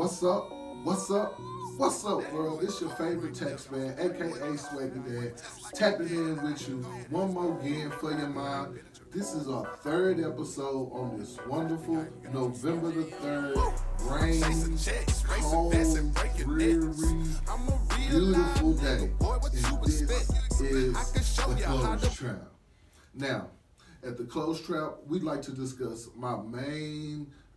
What's up? What's up? What's up, world? It's your favorite text man, aka Swaggy Dad, tapping in with you one more again for your mind. This is our third episode on this wonderful November the 3rd, rainy, cold, dreary, beautiful day. And this is the Close Trap. Now, at the Close Trap, we'd like to discuss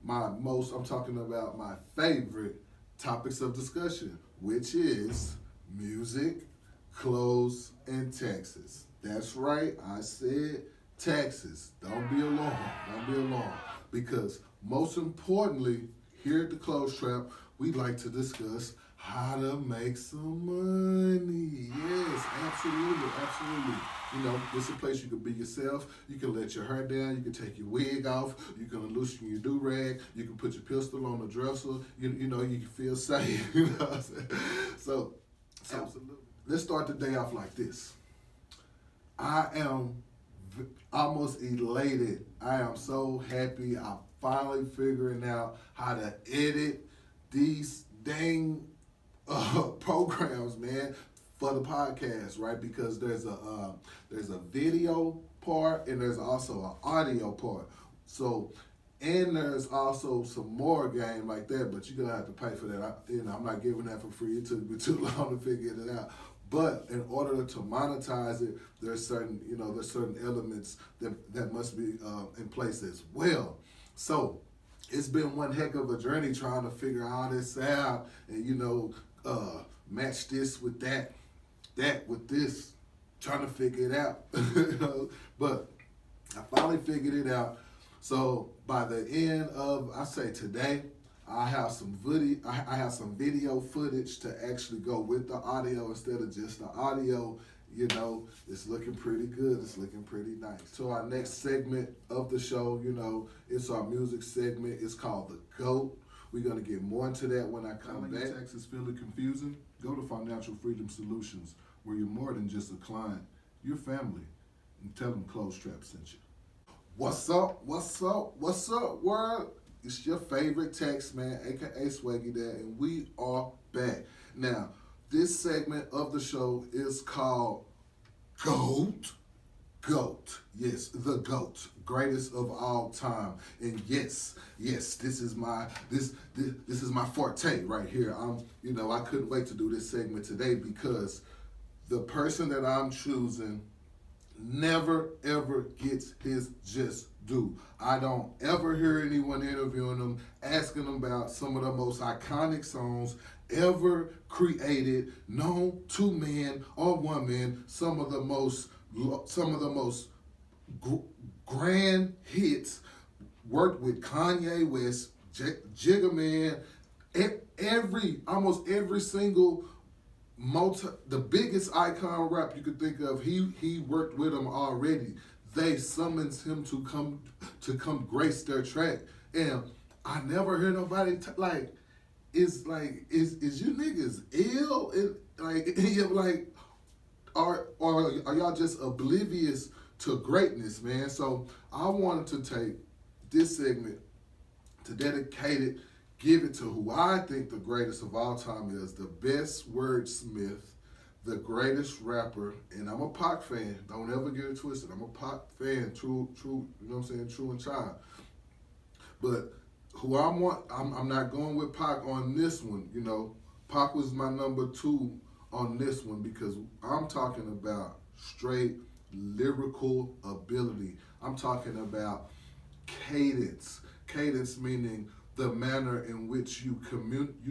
I'm talking about my favorite topics of discussion, which is music, clothes, and taxes. That's right, I said taxes. Don't be alarmed, because most importantly, here at the Close Trap, we'd like to discuss how to make some money. Yes, absolutely. You know, this is a place you can be yourself. You can let your hair down. You can take your wig off. You can loosen your do-rag. You can put your pistol on the dresser. You know, you can feel safe. You know what I'm saying? So absolutely. Let's start the day off like this. I am almost elated. I am so happy. I'm finally figuring out how to edit these dang programs, man, for the podcast, right? Because there's a video part and there's also an audio part. So, and there's also some more game like that, but you're gonna have to pay for that. I'm not giving that for free. It took me too long to figure it out. But in order to monetize it, there's certain elements that must be in place as well. So it's been one heck of a journey trying to figure all this out and match this with that with this, trying to figure it out. But I finally figured it out. So by the end of, I say today, I have some video footage to actually go with the audio instead of just the audio. You know, it's looking pretty good. It's looking pretty nice. So our next segment of the show, it's our music segment. It's called The GOAT. We're going to get more into that when I come back. Your taxes feeling confusing? Go to Financial Freedom Solutions, where you're more than just a client. You're family. And tell them Close Trap sent you. What's up, world? It's your favorite text man, aka Swaggy Dad, and we are back. Now, this segment of the show is called GOAT. Yes, the GOAT, greatest of all time. And yes, this is my forte right here. I couldn't wait to do this segment today because the person that I'm choosing never ever gets his just due. I don't ever hear anyone interviewing him, asking him about some of the most iconic songs ever created, known to man or woman, some of the most grand hits, worked with Kanye West, Jigga Man, almost every single the biggest icon rap you could think of, he worked with them already. They summons him to come grace their track, and I never heard nobody is you niggas ill? Are y'all just oblivious to greatness, man? So I wanted to take this segment to dedicate it, give it to who I think the greatest of all time is, the best wordsmith, the greatest rapper, and I'm a Pac fan. Don't ever get it twisted. I'm a Pac fan, true, you know what I'm saying, true and child. But who I'm not going with Pac on this one, Pac was my number 2 on this one because I'm talking about straight lyrical ability. I'm talking about cadence. Cadence meaning the manner in which you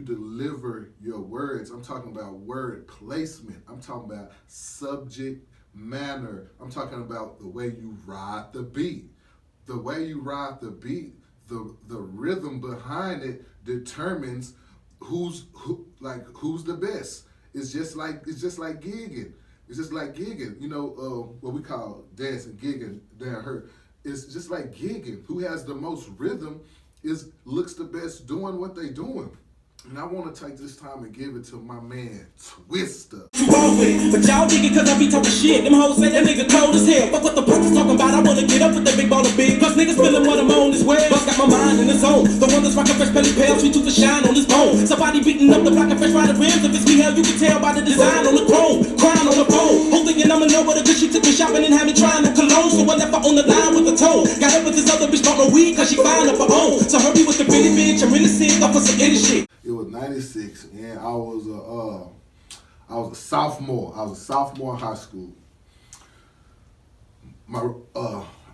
deliver your words. I'm talking about word placement. I'm talking about subject manner. I'm talking about the way you ride the beat. The way you ride the beat, the rhythm behind it determines who's the best. It's just like gigging. It's just like gigging. What we call dancing, gigging down here. It's just like gigging. Who has the most rhythm looks the best doing what they doing. And I want to take this time and give it to my man, Twista. But y'all think it cause I be talking shit. Them hoes say that nigga cold as hell. Fuck what the punks talking about. I wanna get up with that big ball of big. Plus niggas feeling what I'm on as well. Bust got my mind in the zone. The one that's rockin' fresh belly pale, sweet tooth and shine on his bone. Somebody beating up the block and fresh rider rims. If it's me, hell, you can tell by the design on the chrome, crown on the pole. Whole thinking I'ma know what it is. She took me shopping and had me trying the cologne. So I left her on the line with the toe. Got up with this other bitch, bought no weed, cause she fine up her own. So hurry with the Billy bitch, I'm really sick up for some idiot shit. It was 96, and I was a sophomore. I was a sophomore in high school.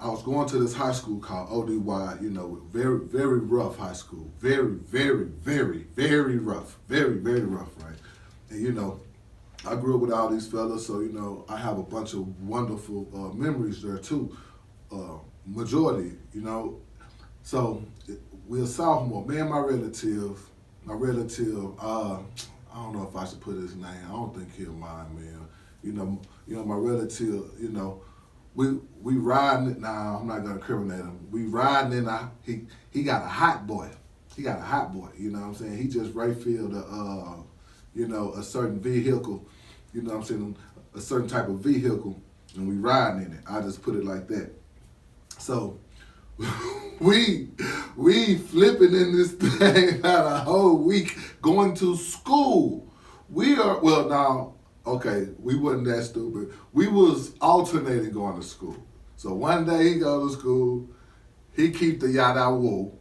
I was going to this high school called ODY, you know, very, very rough high school. Very, very, very, very rough. Very, very rough, right? And, you know, I grew up with all these fellas, so, you know, I have a bunch of wonderful memories there, too. Majority, you know. So, we're sophomore. Me and my relative, I don't know if I should put his name. I don't think he'll mind, man. You know, my relative, you know, we riding. Nah, I'm not gonna incriminate him. We riding and he got a hot boy. He got a hot boy. You know what I'm saying? He just filled you know, a certain vehicle. You know what I'm saying? A certain type of vehicle, and we riding in it. I just put it like that. So we flipping in this thing about a whole week going to school. We wasn't that stupid. We was alternating going to school. So one day he go to school, he keep the yada woo.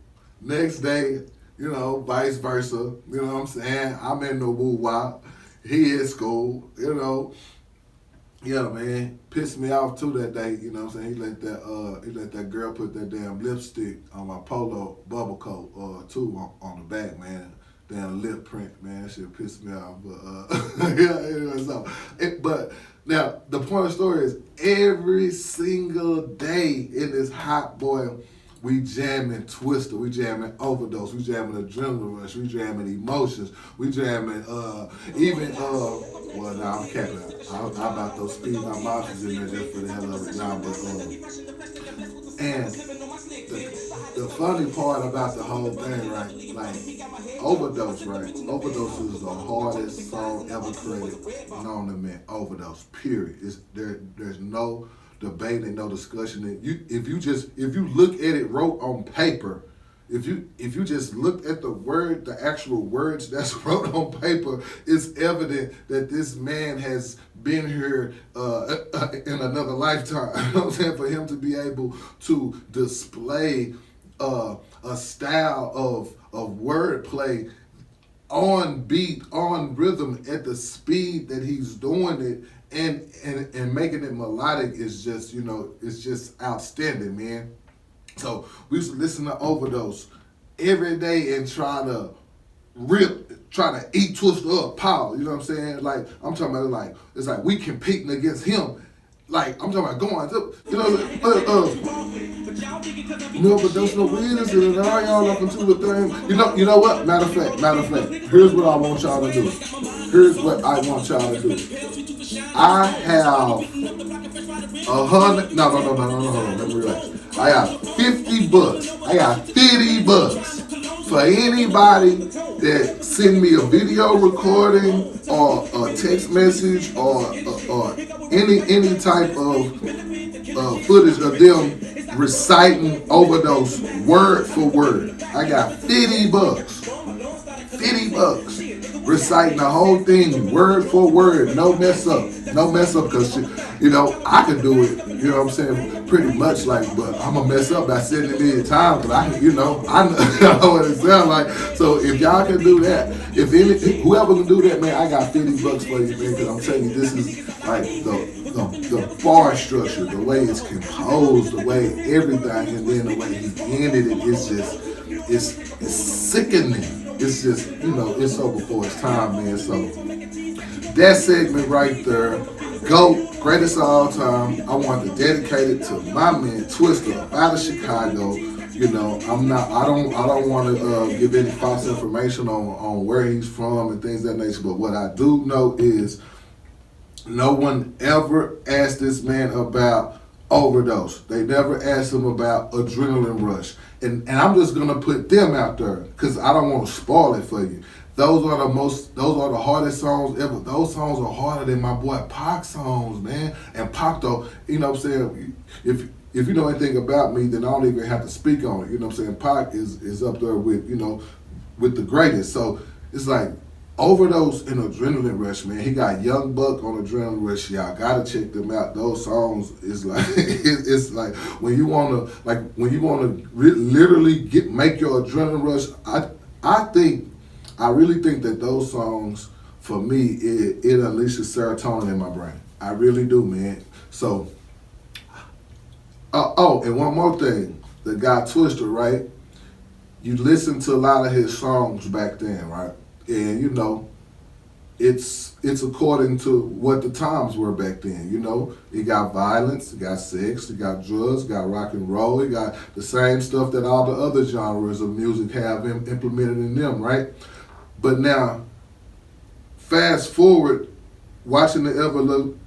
Next day, you know, vice versa. You know what I'm saying? I'm in the woo wop. He at school, you know. Yeah, man, pissed me off too that day. You know what I'm saying? He let that girl put that damn lipstick on my polo bubble coat too on the back, man. Damn lip print, man. That shit pissed me off. But yeah, anyway, but now the point of the story is every single day in this hot boy, we jamming Twista, we jamming Overdose, we jamming Adrenaline Rush, we jamming Emotions, we jamming well, nah, I'm capping. I about those speed my monsters in there just for the hell of it now, but and the funny part about the whole thing, right? Like Overdose, right? Overdose is the hardest song ever created known to man. Overdose, period. There's no debate and no discussion. If you look at it wrote on paper, if you just look at the actual words that's wrote on paper, it's evident that this man has been here in another lifetime. You know what I'm saying? For him to be able to display a style of wordplay on beat, on rhythm, at the speed that he's doing it, and making it melodic is just, you know, it's just outstanding, man. So we used to listen to Overdose every day and try to eat Twista up, pow. You know what I'm saying? Like, I'm talking about it's like we competing against him. Like, I'm talking about going to, you know, but there's no weirdness in it. All y'all up into the thing. You know what? Matter of fact, here's what I want y'all to do. I have 100. No, hold on. Let me relax. I got $50. I got $50 for anybody that send me a video recording or a text message or any type of footage of them reciting Overdose word for word. I got $50. Reciting the whole thing word for word, no mess up, because you know I can do it. You know what I'm saying? Pretty much, like, but I'm gonna mess up by 70 million times. But I know what it sounds like. So if y'all can do that, whoever can do that, man, I got $50 for you, man. Because I'm telling you, this is like the bar structure, the way it's composed, the way everything, and then the way he ended it. It's sickening. It's just, you know, it's so before its time, man. So that segment right there, greatest of all time. I wanted to dedicate it to my man Twista out of Chicago. You know, I don't want to give any false information on where he's from and things of that nature. But what I do know is no one ever asked this man about Overdose. They never asked him about Adrenaline Rush. And I'm just gonna put them out there because I don't want to spoil it for you. Those are the hardest songs ever. Those songs are harder than my boy Pac songs, man. And Pac, though, you know what I'm saying? If you know anything about me, then I don't even have to speak on it. You know what I'm saying? Pac is up there with, you know, with the greatest. So it's like overdose and adrenaline rush, man. He got Young Buck on adrenaline rush. Y'all gotta check them out. Those songs is like it's like when you wanna literally make your adrenaline rush. I really think that those songs for me it unleashes serotonin in my brain. I really do, man. So and one more thing, the guy Twista, right? You listen to a lot of his songs back then, right? And you know, it's according to what the times were back then. You know, it got violence, it got sex, it got drugs, it got rock and roll, it got the same stuff that all the other genres of music have implemented in them, right? But now, fast forward, watching the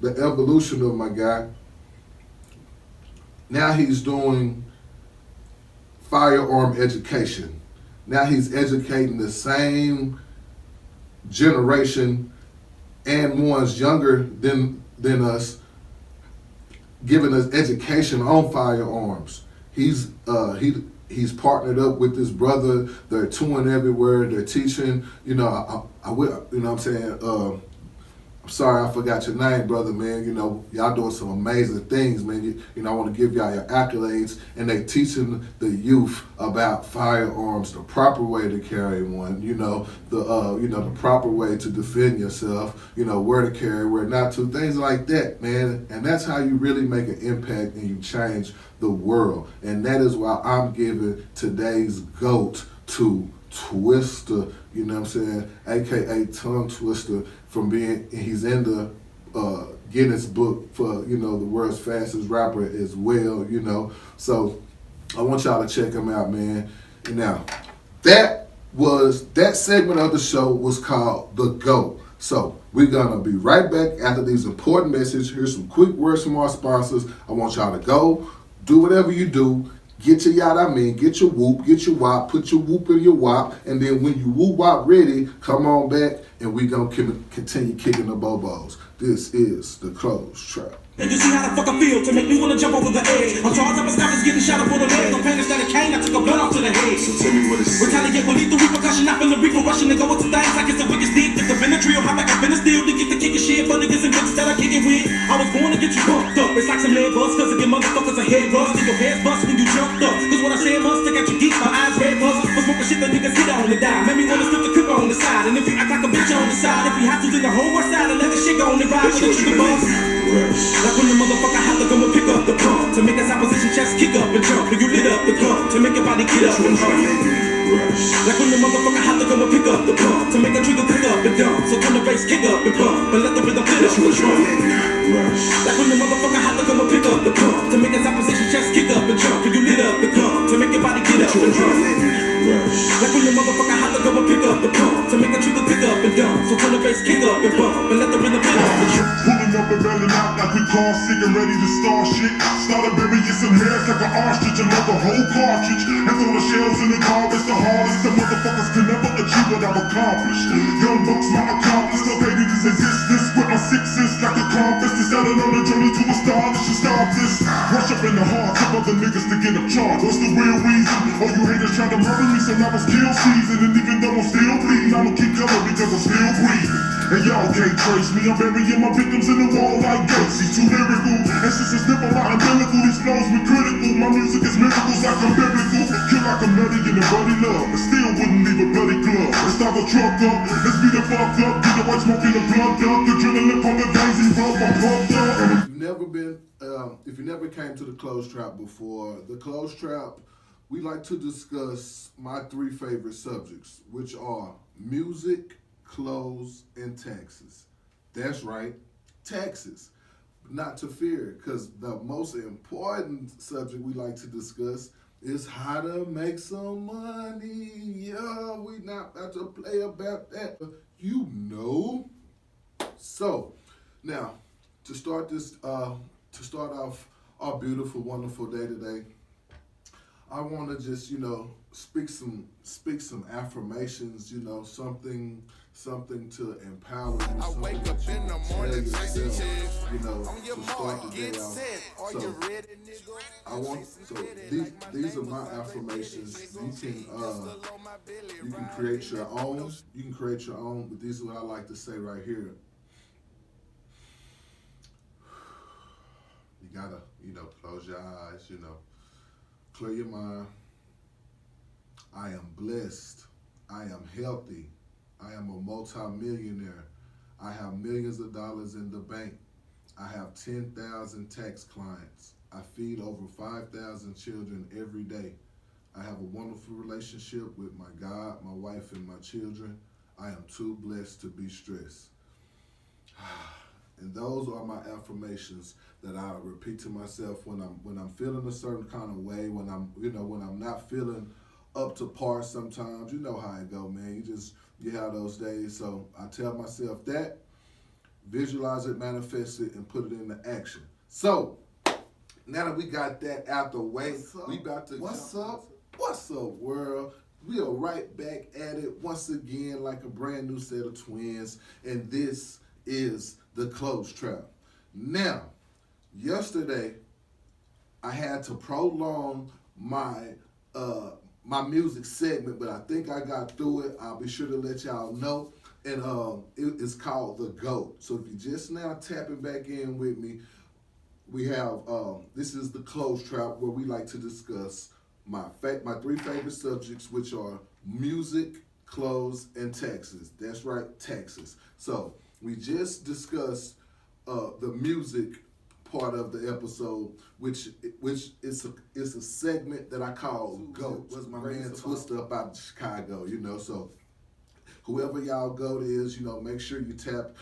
evolution of my guy. Now he's doing firearm education. Now he's educating the same generation and ones younger than us, giving us education on firearms. He's partnered up with his brother. They're touring everywhere. They're teaching. You know, I will. You know what I'm saying? I'm sorry, I forgot your name, brother, man. You know, y'all doing some amazing things, man. You know, I want to give y'all your accolades, and they teaching the youth about firearms, the proper way to carry one. You know, the proper way to defend yourself. You know, where to carry, where not to, things like that, man. And that's how you really make an impact and you change the world. And that is why I'm giving today's GOAT to Twista. You know what I'm saying? AKA Tongue Twister. He's in the Guinness Book for, you know, the world's fastest rapper as well, you know. So I want y'all to check him out, man. And now, that segment of the show was called The GOAT. So we're gonna be right back after these important messages. Here's some quick words from our sponsors. I want y'all to go, do whatever you do. Get your yada mean, get your whoop, get your wop, put your whoop in your wop, and then when you whoop wop ready, come on back and we gonna continue kicking the bobos. This is the Closed Trap. And you see how the fuck I feel to make me wanna jump over the edge. I'm charged up and stuff is getting shot up on the leg. I'm paying instead of cane, I took a blood off to the head. So tell me what it's retaliate with lethal repercussion. I feel the reaper rushing to go into things like it's the wicked stick. If the Benadryl, hop back up in the steel to get the kicking shit for niggas and bitches that I kick it with. I was born to get you bumped up. It's like some lead bust, cause it get motherfuckers a head rust. Till your head bust when you jumped up. Cause what I said must stick at your geek, my eyes red bust. For smoking shit that niggas hit on and die. Made me wanna slip the clip on the side. And if you act like a bitch on the side, if you have to, then the whole west side and let the shit go on and ride with the trigger bust. Like when the motherfucker have to come and pick up the pump to make that opposition chest kick up and jump. And you lit up the gun to make your body get up and hump. Like when the motherfucker have to come and pick up the pump to make that trigger pick up and dump. So turn the bass kick up and bump and let the rhythm fit up and jump. Like when the motherfucker have to come and pick up the pump to make that opposition chest kick up and jump. And you lit up the gun to make your body get up and jump. Like when the motherfucker have to come and pick up the pump to make that trigger pick up and dump. So turn the bass kick up and bump and let the rhythm fit up and jump. Pulling up and belling out like we car sick and ready to start shit. Started burying some hairs like an ostrich and left a whole cartridge. And throw the shells in the garbage. The hardest the motherfuckers can never achieve what I've accomplished. Young bucks, my accomplice, no baby this existence. With my sixes like a compass. Decided on a journey to a star that should start this. Rush up in the hearts of other niggas to get a charge. What's the real reason? All you haters trying to murder me, so now it's kill season. And even though I'm still bleeding, I'ma keep coming because I'm still breathing. And y'all can't trace me, I'm burying my victims in the wall like Gates. He's too lyrical, and since it's nipple out umbilical, these flows be critical. My music is miracles like I'm biblical. Kill like I'm nutty in the bloody love, and still wouldn't leave a bloody glove. Let's start the truck up, let's beat the fuck up. Get the white smoke in the blood up, the adrenaline from the veins erupt, I'm pumped up. If you never came to the Closed Trap before, the Closed Trap, we like to discuss my 3 favorite subjects, which are music, clothes, and taxes. That's right, taxes. Not to fear, because the most important subject we like to discuss is how to make some money. Yeah, we not about to play about that, you know. So, now, to start off our beautiful, wonderful day today, I want to just, speak some affirmations, you know, something to empower you, I something wake up that you in the can morning, tell Tracy yourself, chicks. you know, On your to start mark, the day get out. set. Are So you ready, nigga? I want so these are my affirmations. You can create your own. You can create your own, but these are what I like to say right here. You gotta, you know, close your eyes, you know, clear your mind. I am blessed. I am healthy. I am a multi-millionaire. I have millions of dollars in the bank. I have 10,000 tax clients. I feed over 5,000 children every day. I have a wonderful relationship with my God, my wife, and my children. I am too blessed to be stressed. And those are my affirmations that I repeat to myself when I'm feeling a certain kind of way, when I'm not feeling up to par sometimes. You know how it go, man. You have those days. So I tell myself that, visualize it, manifest it, and put it into action. So now that we got that out the way, we about to What's up, world? We are right back at it once again like a brand new set of twins, and this is the Clothes Trap. Now, yesterday I had to prolong my my music segment, but I think I got through it. I'll be sure to let y'all know. And it's called The GOAT. So if you just now tapping back in with me, we have this is the Clothes Trap, where we like to discuss my three favorite subjects, which are music, clothes, and taxes. That's right, taxes. So we just discussed the music part of the episode, which is a segment that I call GOAT. Was my man Twista up out of Chicago, you know. So whoever y'all GOAT is, you know, make sure you tap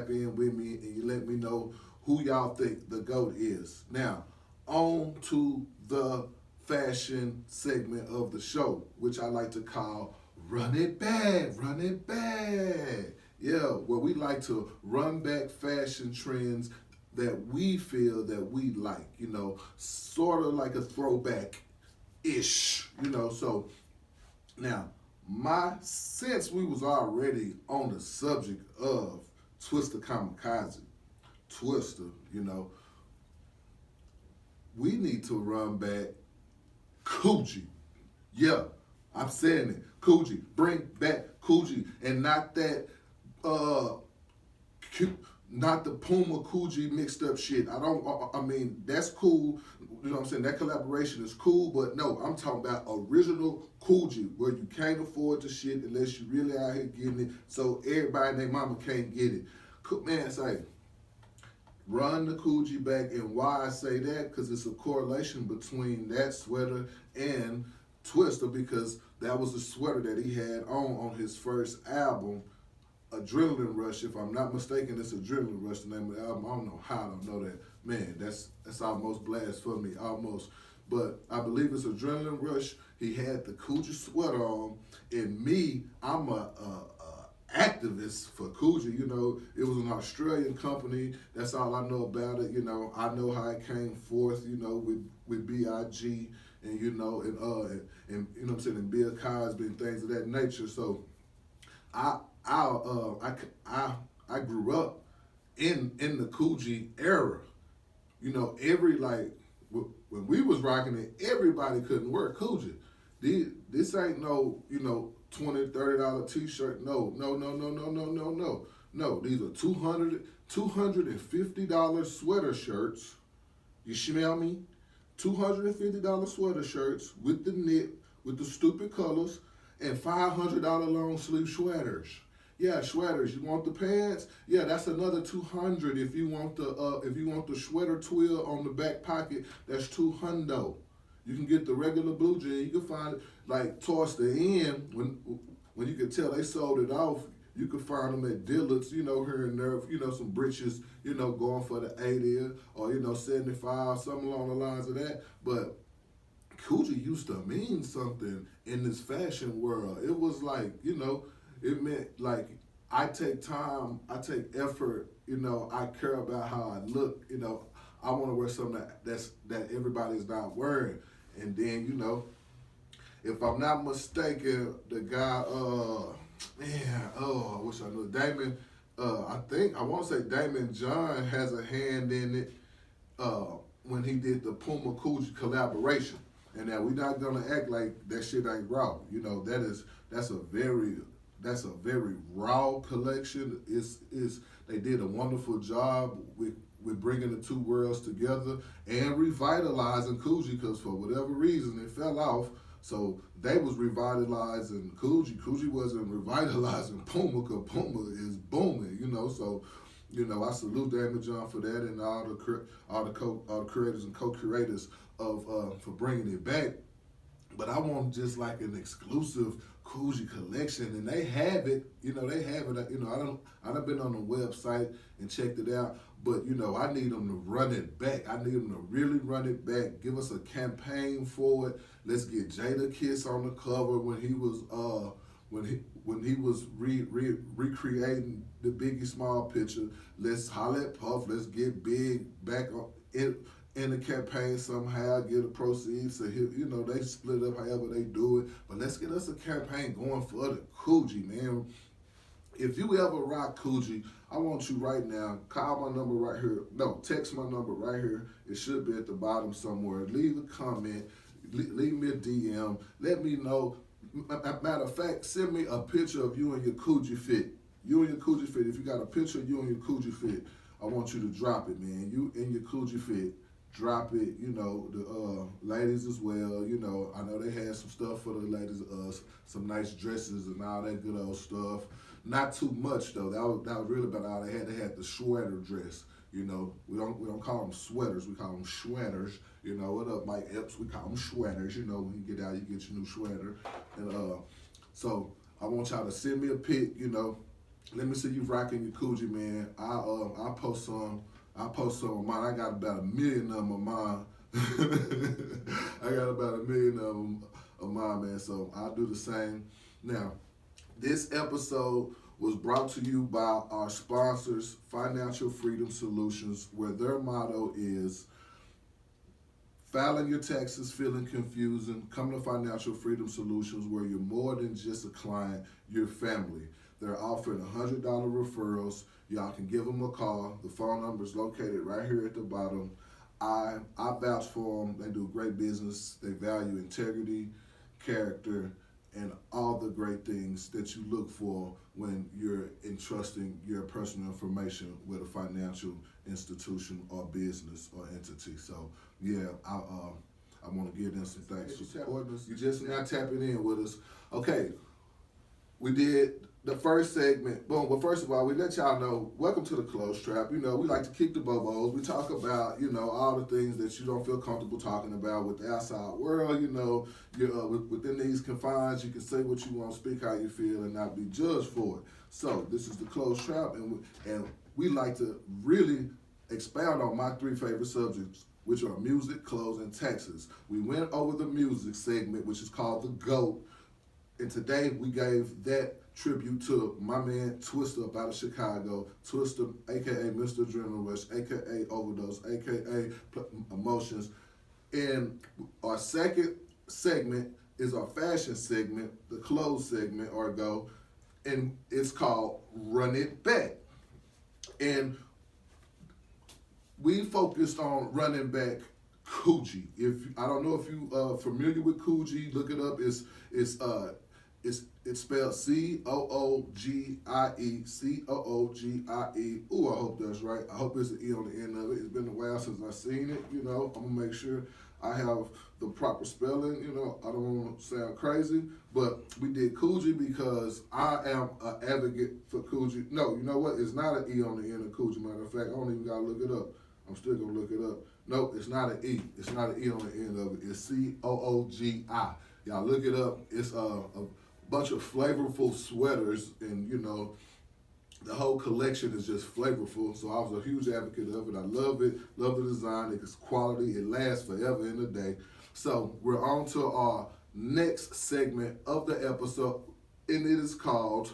in with me and you let me know who y'all think the GOAT is. Now, on to the fashion segment of the show, which I like to call Run It Back, Run It Back. Yeah, where we like to run back fashion trends that we feel that we like, you know, sort of like a throwback-ish, you know. So now, since we was already on the subject of Twista Kamikaze, Twista, you know, we need to run back COOGI. Yeah, I'm saying it. COOGI. Bring back COOGI, and not that not the Puma COOGI mixed up shit. I mean, that's cool. You know what I'm saying? That collaboration is cool, but no, I'm talking about original COOGI, where you can't afford the shit unless you really out here getting it, so everybody and their mama can't get it. Man, say, run the COOGI back, and why I say that, because it's a correlation between that sweater and Twista, because that was the sweater that he had on his first album, Adrenaline Rush. If I'm not mistaken, it's Adrenaline Rush, the name of the album. I don't know how I don't know that. Man, that's almost blasphemy, almost. But I believe it's Adrenaline Rush. He had the COOGI sweater on, and me, I'm a activist for COOGI. You know, it was an Australian company. That's all I know about it. You know, I know how it came forth, you know, with B.I.G. and, you know, and you know what I'm saying, and Bill Cosby and things of that nature. So I grew up in the COOGI era. You know, when we was rocking it, everybody couldn't wear COOGI. This ain't no, you know, $20, $30 t-shirt. No. No, these are $250 sweater shirts. You smell me? $250 sweater shirts with the knit, with the stupid colors, and $500 long sleeve sweaters. Yeah, sweaters. You want the pants? Yeah, that's another $200. If you want the sweater twill on the back pocket, that's $200. You can get the regular blue jean. You can find it like towards the end when you could tell they sold it off. You could find them at Dillard's, you know, here and there. You know, some breeches, you know, going for the 80 or, you know, 75, something along the lines of that. But COOGI used to mean something in this fashion world. It was like, you know, it meant like I take time, I take effort, you know, I care about how I look, you know, I want to wear something that everybody's not wearing. And then, you know, if I'm not mistaken, the guy, I wish I knew Damon. I want to say Damon John has a hand in it when he did the Puma COOGI collaboration. And now we're not gonna act like that shit ain't raw. You know, that's a very raw collection. They did a wonderful job with bringing the two worlds together and revitalizing COOGI, because for whatever reason it fell off. So they was revitalizing COOGI. COOGI wasn't revitalizing Puma, because Puma is booming, you know. So, you know, I salute Damon John for that, and all the creators and co-curators of for bringing it back. But I want just like an exclusive COOGI collection, and they have it. You know, they have it. You know, I done been on the website and checked it out. But you know, I need them to run it back. I need them to really run it back. Give us a campaign for it. Let's get Jadakiss on the cover when he was recreating the Biggie Small picture. Let's holler at Puff. Let's get Big back in the campaign somehow. Get the proceeds. So you know, they split up however they do it. But let's get us a campaign going for the COOGI, man. If you ever rock COOGI, I want you right now, call my number right here. No, text my number right here. It should be at the bottom somewhere. Leave a comment. Leave me a DM. Let me know. Matter of fact, send me a picture of you and your COOGI fit. You and your COOGI fit. If you got a picture of you and your COOGI fit, I want you to drop it, man. You and your COOGI fit. Drop it, you know, the ladies as well. You know, I know they had some stuff for the ladies, some nice dresses and all that good old stuff. Not too much though. That was really about all they had. They had the sweater dress. You know, we don't call them sweaters. We call them sweaters. You know, what up, Mike Epps? We call them sweaters. You know, when you get out, you get your new sweater. And so I want y'all to send me a pic. You know, let me see you rocking your COOGI, man. I'll post some. I post some of mine. I got about 1 million of them of mine. I got about 1 million of them of mine, man. So I'll do the same. Now, this episode was brought to you by our sponsors, Financial Freedom Solutions, where their motto is filing your taxes, feeling confusing. Come to Financial Freedom Solutions, where you're more than just a client, you're family. They're offering $100 referrals. Y'all can give them a call. The phone number is located right here at the bottom. I vouch for them. They do great business. They value integrity, character, and all the great things that you look for when you're entrusting your personal information with a financial institution or business or entity. So, yeah, I want to give them some thanks for supporting us. You just now tapping in with us. Okay, we did the first segment. Boom. Well, first of all, we let y'all know, welcome to the Close Trap. You know, we like to kick the bobos. We talk about, you know, all the things that you don't feel comfortable talking about with the outside world. You know, you're, within these confines, you can say what you want, speak how you feel, and not be judged for it. So this is the Close Trap, and we like to really expound on my 3 favorite subjects, which are music, clothes, and taxes. We went over the music segment, which is called the GOAT, and today we gave that tribute to my man Twista up out of Chicago. Twista, aka Mr. Adrenaline Rush, aka Overdose, aka Emotions. And our second segment is our fashion segment, the clothes segment, or go, and it's called Run It Back. And we focused on running back COOGI. I don't know if you familiar with COOGI, look it up. It's spelled COOGIE, COOGIE. Ooh, I hope that's right. I hope there's an E on the end of it. It's been a while since I've seen it. You know, I'm gonna make sure I have the proper spelling. You know, I don't want to sound crazy, but we did COOGI because I am an advocate for COOGI. No, you know what? It's not an E on the end of COOGI. Matter of fact, I don't even gotta look it up. I'm still gonna look it up. No, it's not an E. It's not an E on the end of it. It's COOGI. Y'all look it up. It's a bunch of flavorful sweaters, and you know, the whole collection is just flavorful. So I was a huge advocate of it. I love it, love the design. It's quality, it lasts forever in a day. So we're on to our next segment of the episode, and it is called,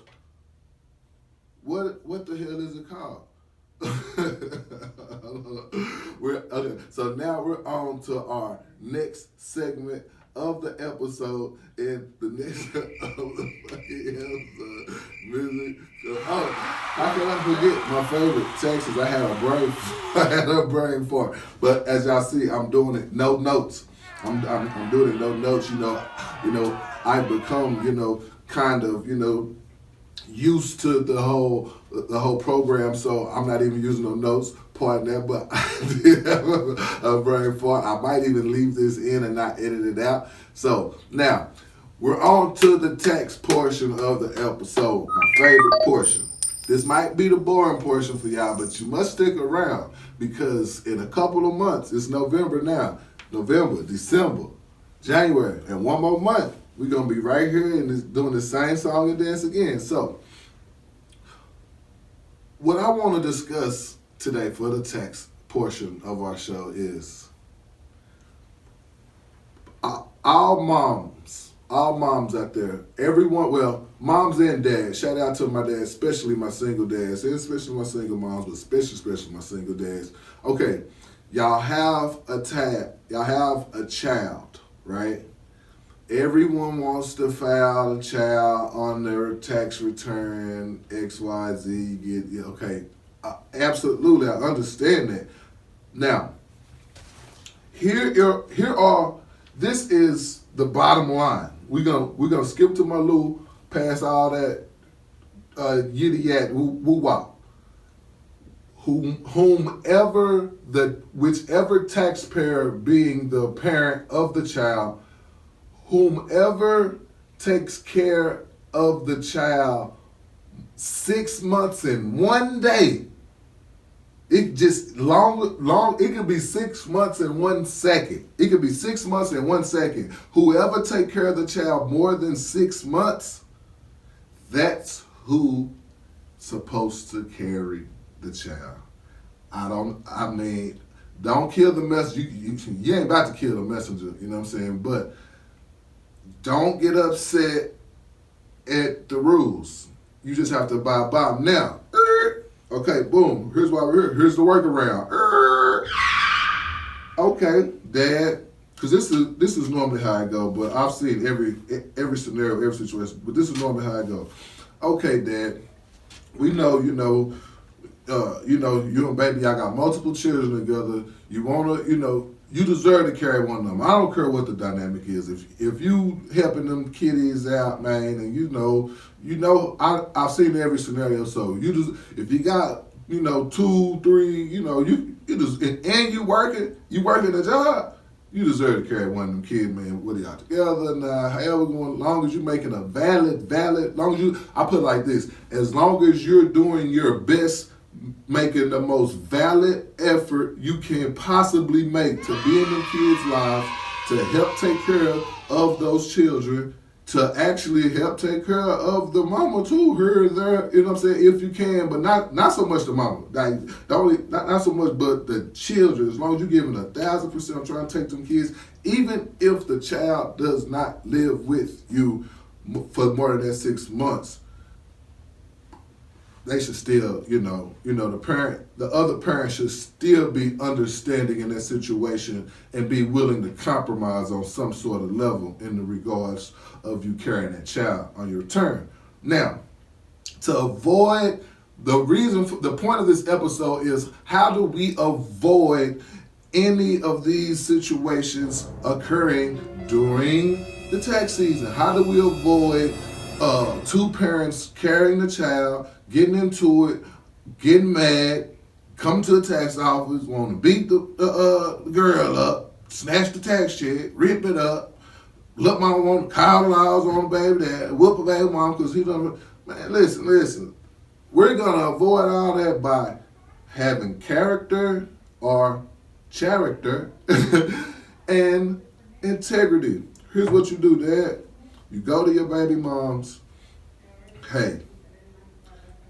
what the hell is it called? Okay, so now we're on to our next segment of the episode and the next of the fucking episode. Music. Oh, how can I forget my favorite Texas? I had a brain fart. But as y'all see, I'm doing it no notes. I'm doing it no notes. You know, I become, kind of, used to the whole program, so I'm not even using no notes. Pardon that, but I did have a brain fart. I might even leave this in and not edit it out. So now we're on to the text portion of the episode, my favorite portion. This might be the boring portion for y'all, but you must stick around because in a couple of months, it's November now, November, December, January, and one more month, we're going to be right here and doing the same song and dance again. So what I want to discuss today for the text portion of our show is all moms out there, everyone, well, moms and dads, shout out to my dad, especially my single dads, and especially my single moms, but especially my single dads. Okay, y'all have a child, right? Everyone wants to file a child on their tax return, XYZ, okay. Absolutely, I understand that. Now, this is the bottom line. We're gonna skip to my Lou, past all that yiddy yat woo wop. Whichever taxpayer being the parent of the child, whomever takes care of the child 6 months and 1 day. It just it could be 6 months and 1 second. It could be 6 months and 1 second. Whoever take care of the child more than 6 months, that's who supposed to carry the child. Don't kill the messenger. You ain't about to kill the messenger, you know what I'm saying? But don't get upset at the rules. You just have to abide by them. Now, okay, boom. Here's why we're here. Here's the workaround. Okay, Dad, because this is normally how I go, but I've seen every scenario, every situation. But this is normally how I go. Okay, Dad, we know, you and baby, I got multiple children together. You wanna, you deserve to carry one of them. I don't care what the dynamic is. If you helping them kiddies out, man, and I've seen every scenario. So if you got 2, 3, you just and you working a job, you deserve to carry one of them kids, man. Whether y'all together now, however going, long as you're making a valid, long as I put it like this, as long as you're doing your best, making the most valid effort you can possibly make to be in them kids' lives, to help take care of those children, to actually help take care of the mama too, her there, you know what I'm saying, if you can, but not so much the mama, like not so much, but the children. As long as you're giving 1,000%, I'm trying to take them kids, even if the child does not live with you for more than that 6 months. They should still, the other parent should still be understanding in that situation and be willing to compromise on some sort of level in the regards of you carrying that child on your return. Now, to avoid, the point of this episode is how do we avoid any of these situations occurring during the tax season? How do we avoid two parents carrying the child, getting into it, getting mad, come to the tax office, want to beat the girl up, snatch the tax check, rip it up, look, mama want to call the laws on the baby dad, whoop a baby mom because he don't. Man, listen. We're going to avoid all that by having character or character and integrity. Here's what you do, Dad. You go to your baby moms. Hey,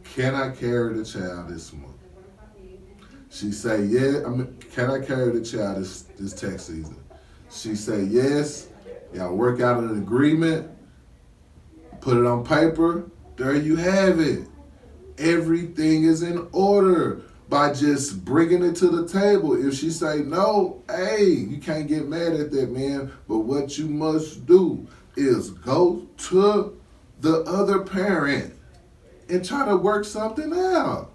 can I carry the child this month? She say, yeah. Can I carry the child this tax season? She say, yes. Y'all work out an agreement. Put it on paper. There you have it. Everything is in order. by just bringing it to the table. If she say no, hey, you can't get mad at that, man. But what you must do is go to the other parent and try to work something out.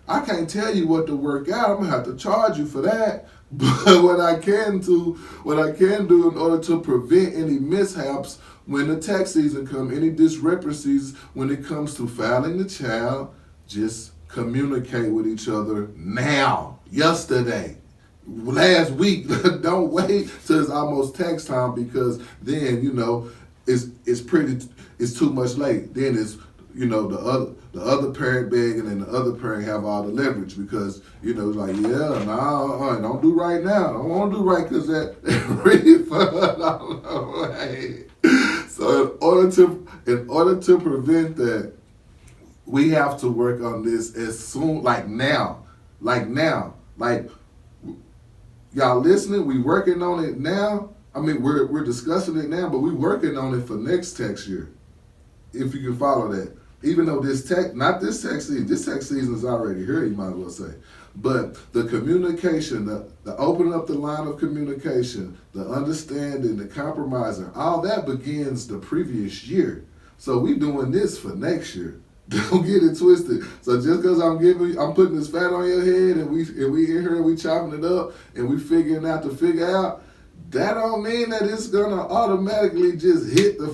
I can't tell you what to work out. I'm gonna have to charge you for that. But what I can do in order to prevent any mishaps when the tax season comes, any discrepancies when it comes to filing the child, just communicate with each other now, yesterday, last week. Don't wait till it's almost tax time, because then it's too much late. Then it's the other parent begging and the other parent have all the leverage, because it's like, yeah, no, don't do right now. Don't want to do right because that refund on the way. So in order to prevent that, we have to work on this as soon, like now, y'all listening. We working on it now. I mean, we're discussing it now, but we working on it for next tax year, if you can follow that. Even though this tax season is already here, you might as well say. But the communication, the opening up the line of communication, the understanding, the compromising, all that begins the previous year. So we doing this for next year. Don't get it twisted. So just because I'm putting this fat on your head, and we in here, we chopping it up, and we figuring out to figure out, that don't mean that it's gonna automatically just hit the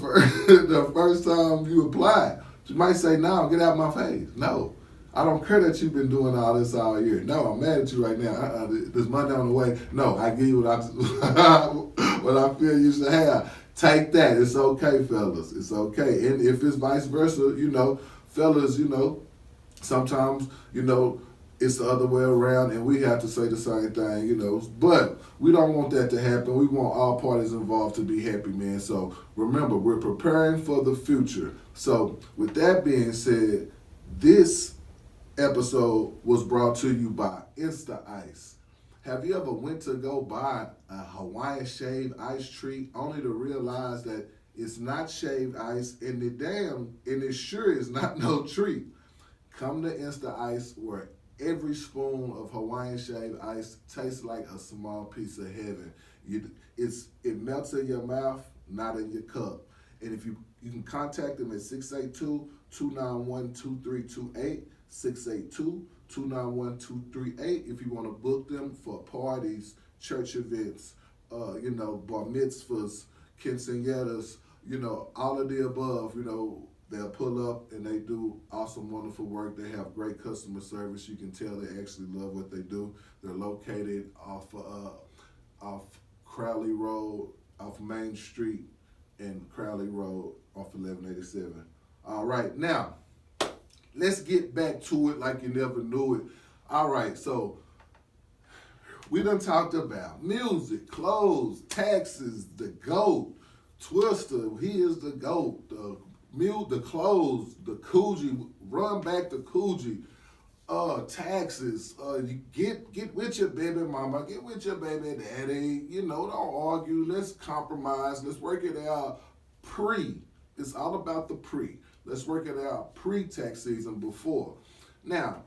first time you apply. You might say, no, get out of my face. No, I don't care that you've been doing all this all year. No, I'm mad at you right now. There's money on the way. No, I give you what I feel you should have. Take that. It's okay, fellas. It's okay. And if it's vice versa, fellas, sometimes, it's the other way around, and we have to say the same thing, But we don't want that to happen. We want all parties involved to be happy, man. So remember, we're preparing for the future. So with that being said, this episode was brought to you by Insta Ice. Have you ever went to go buy a Hawaiian shaved ice treat only to realize that it's not shaved ice, and it sure is not no treat? Come to Insta Ice, where every spoon of Hawaiian shaved ice tastes like a small piece of heaven. It melts in your mouth, not in your cup. And if you can contact them at 682-291-2328, 682-291-2328 if you want to book them for parties, church events, bar mitzvahs, quinceañeras, all of the above. They'll pull up and they do awesome, wonderful work. They have great customer service. You can tell they actually love what they do. They're located off Crowley Road, off Main Street, and Crowley Road off 1187. All right, now let's get back to it like you never knew it. All right, so we done talked about music, clothes, taxes, the GOAT, Twista. He is the GOAT. The clothes, the COOGI, run back the COOGI, taxes, you get with your baby mama, get with your baby daddy, don't argue, let's compromise, let's work it out it's all about the let's work it out pre-tax season before. Now,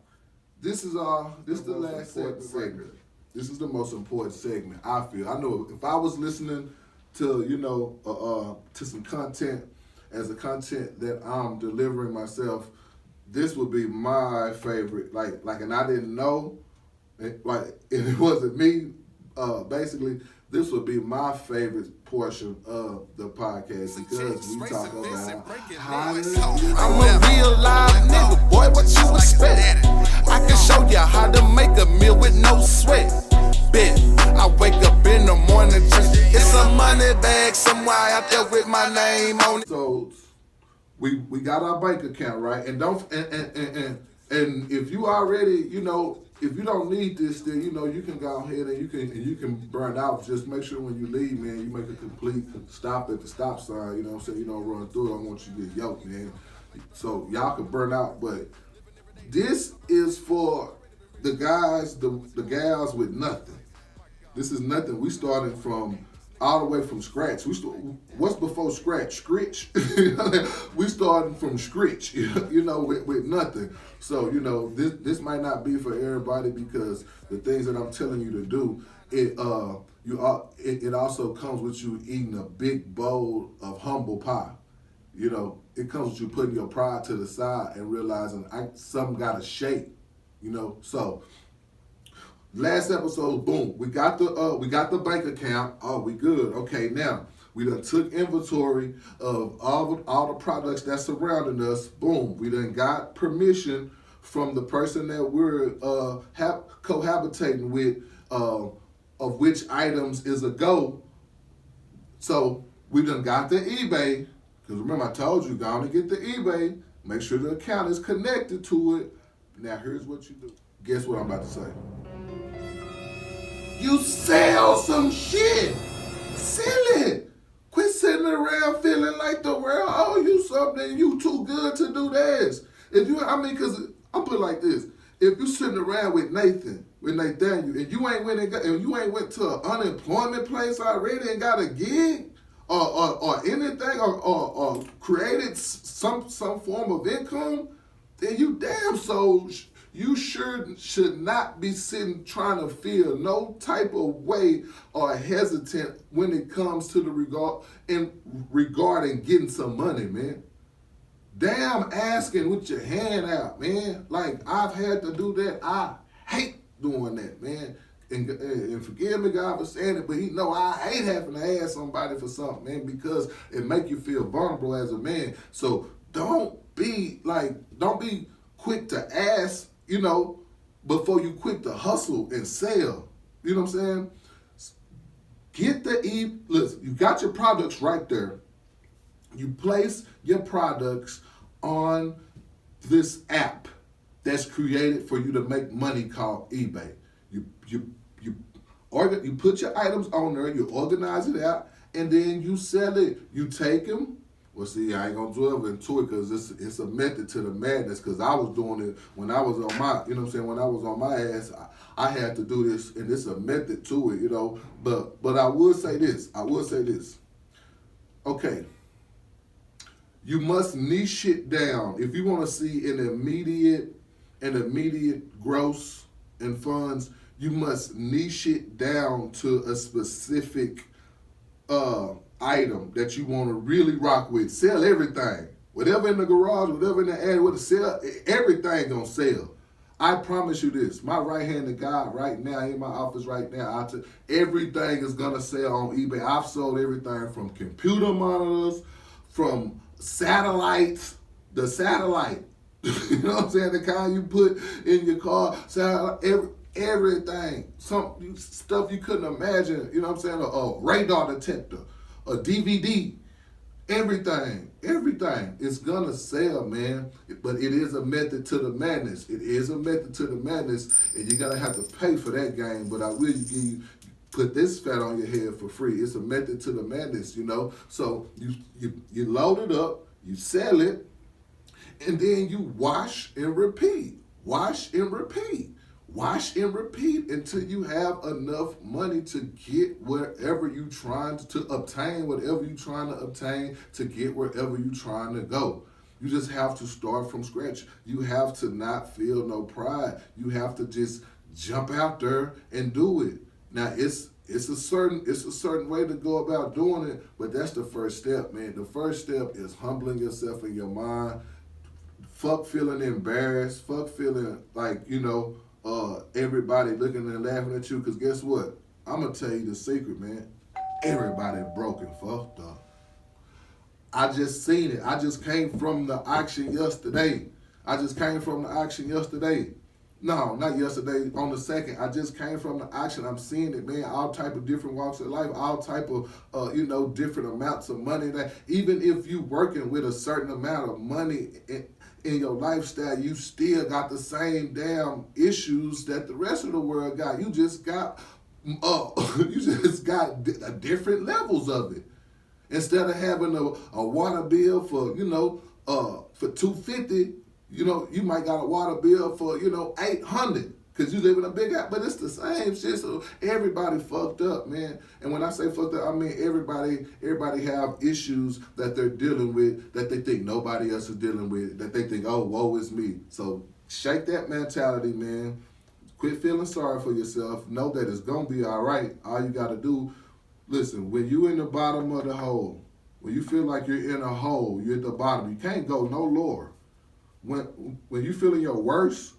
this is the last segment. This is the most important segment, I feel. I know if I was listening to, to some content, as the content that I'm delivering myself, this would be my favorite. And I didn't know, if it wasn't me, basically, this would be my favorite portion of the podcast, because we talk about how I'm a real live nigga, boy, what you expect? I can show you how to make a meal with no sweat. Bet, I wake up in the morning, it's a money bag somewhere out there with my name on it. So we got our bank account, right? And if you already, if you don't need this, then you can go ahead and you can burn out. Just make sure when you leave, man, you make a complete stop at the stop sign. You know what I'm saying? You don't run through it. I don't want you to get yoked, man. So y'all can burn out, but this is for the guys, the gals with nothing. This is nothing. We started from all the way from scratch. What's before scratch? Scritch. We starting from scritch, with nothing. So, this might not be for everybody because the things that I'm telling you to do, it also comes with you eating a big bowl of humble pie. It comes with you putting your pride to the side and realizing something got to shake. So last episode, boom, we got the bank account. Oh, we good. Okay, now we done took inventory of all the products that surrounding us. Boom, we done got permission from the person that we're cohabitating with, of which items is a go. So we done got the eBay. Because remember, I told you, go on and get the eBay. Make sure the account is connected to it. Now, here's what you do. Guess what I'm about to say? You sell some shit. Sell it. Quit sitting around feeling like the world owe you something. You too good to do this. Because I'll put it like this. If you sitting around with Nathaniel, and you ain't went to an unemployment place already and got a gig, or anything, or created some form of income, then you damn so you should not be sitting trying to feel no type of way or hesitant when it comes to regarding getting some money, man. Damn asking with your hand out, man. Like, I've had to do that. I hate doing that, man. And forgive me, God, for saying it, but I hate having to ask somebody for something, man, because it make you feel vulnerable as a man. So don't be quick to ask, before you quick to hustle and sell. You know what I'm saying? Listen, you got your products right there. You place your products on this app that's created for you to make money called eBay. You put your items on there, you organize it out, and then you sell it. You take them. Well, see, I ain't gonna dwell into it because it's a method to the madness. Because I was doing it when I was on my, when I was on my ass, I had to do this, and it's a method to it, But I will say this. Okay. You must niche it down if you want to see an immediate gross in funds. You must niche it down to a specific item that you want to really rock with. Sell everything. Whatever in the garage, whatever in the attic, sell, everything gonna sell. I promise you this. My right-handed guy right now, in my office right now, everything is gonna sell on eBay. I've sold everything from computer monitors, from satellites, the satellite. You know what I'm saying? The kind you put in your car, everything, some stuff you couldn't imagine, you know what I'm saying? A radar detector, a DVD, everything is gonna sell, man. But it is a method to the madness. And you're gonna have to pay for that game. But I will put this fat on your head for free. It's a method to the madness, So you load it up, you sell it, and then you wash and repeat. Wash and repeat until you have enough money to get wherever you're trying to obtain, whatever you're trying to obtain, to get wherever you're trying to go. You just have to start from scratch. You have to not feel no pride. You have to just jump out there and do it. Now it's a certain way to go about doing it, but that's the first step, man. The first step is humbling yourself in your mind. Fuck feeling embarrassed. Fuck feeling like, everybody looking and laughing at you. Because guess what? I'm going to tell you the secret, man. Everybody broke and fucked up. I just seen it. I just came from the auction yesterday. No, not yesterday, on the 2nd. I just came from the auction. I'm seeing it, man. All type of different walks of life, all type of, different amounts of money. That even if you working with a certain amount of money in your lifestyle, you still got the same damn issues that the rest of the world got. You just got different levels of it. Instead of having a water bill for $250, you might got a water bill for $800. Cause you live in a big house, but it's the same shit. So everybody fucked up, man. And when I say fucked up, I mean everybody have issues that they're dealing with that they think nobody else is dealing with, that they think, oh, woe is me. So shake that mentality, man. Quit feeling sorry for yourself. Know that it's gonna be all right. All you gotta do, listen, when you in the bottom of the hole, when you feel like you're in a hole, you're at the bottom, you can't go no lower. When you feeling your worst,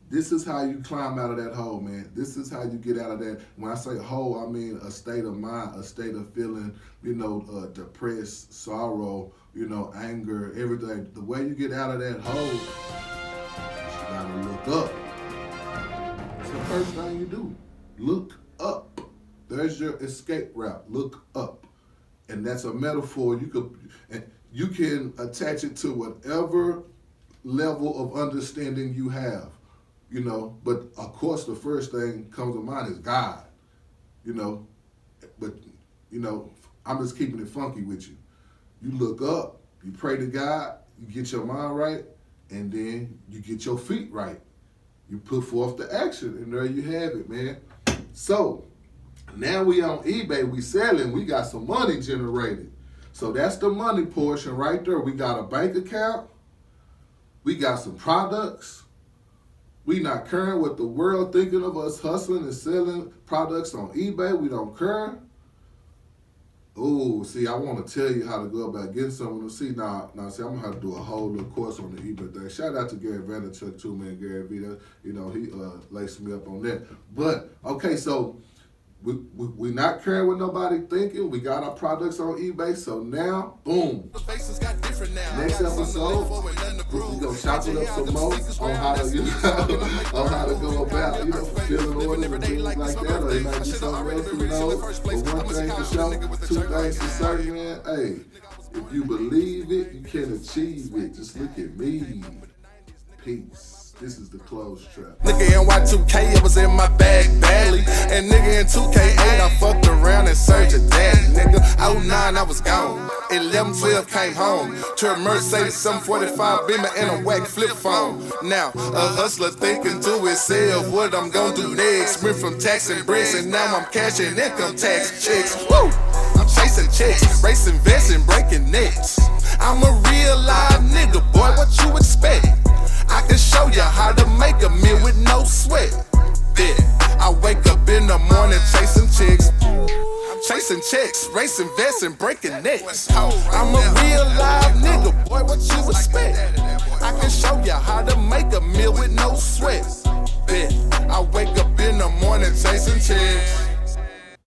this is how you climb out of that hole, man. This is how you get out of that. When I say hole, I mean a state of mind, a state of feeling, depressed, sorrow, anger, everything. The way you get out of that hole, you gotta look up. It's the first thing you do. Look up. There's your escape route. Look up. And that's a metaphor. You can attach it to whatever level of understanding you have. But of course the first thing comes to mind is God, but I'm just keeping it funky with you. You look up, you pray to God, you get your mind right, and then you get your feet right. You put forth the action, and there you have it, man. So now we on eBay, we selling, we got some money generated. So that's the money portion right there. We got a bank account, we got some products. We not caring what the world thinking of us hustling and selling products on eBay. We don't care. Oh, see, I want to tell you how to go about getting some. See, I'm going to have to do a whole little course on the eBay thing. Shout out to Gary Vaynerchuk too, man. Gary V, he laced me up on that. But, okay, so we not caring what nobody thinking. We got our products on eBay, so now, boom. Next episode, we gonna chop it up some more on how to go about, fulfilling orders and things like that, or it might be something else, who knows. But one thing for sure, two things for certain, man. Hey, if you believe it, you can achieve it. Just look at me. Peace. This is the close trap. Nigga in Y2K, it was in my bag badly. And nigga in 2K8, I fucked around and searched a daddy. Nigga, 09, I was gone. 11, 12 came home. To a Mercedes 745 Beamer and a whack flip phone. Now, a hustler thinking to himself what I'm gonna do next. Went from taxing bricks and now I'm cashing income tax checks. Woo! I'm chasing checks, racing vests and breaking necks. I'm a real live nigga, boy, what you expect? I can show you how to make a meal with no sweat. Yeah, I wake up in the morning chasing chicks. Chasing checks, racing vests and breaking necks. I'm a real live nigga, boy, what you expect? I can show you how to make a meal with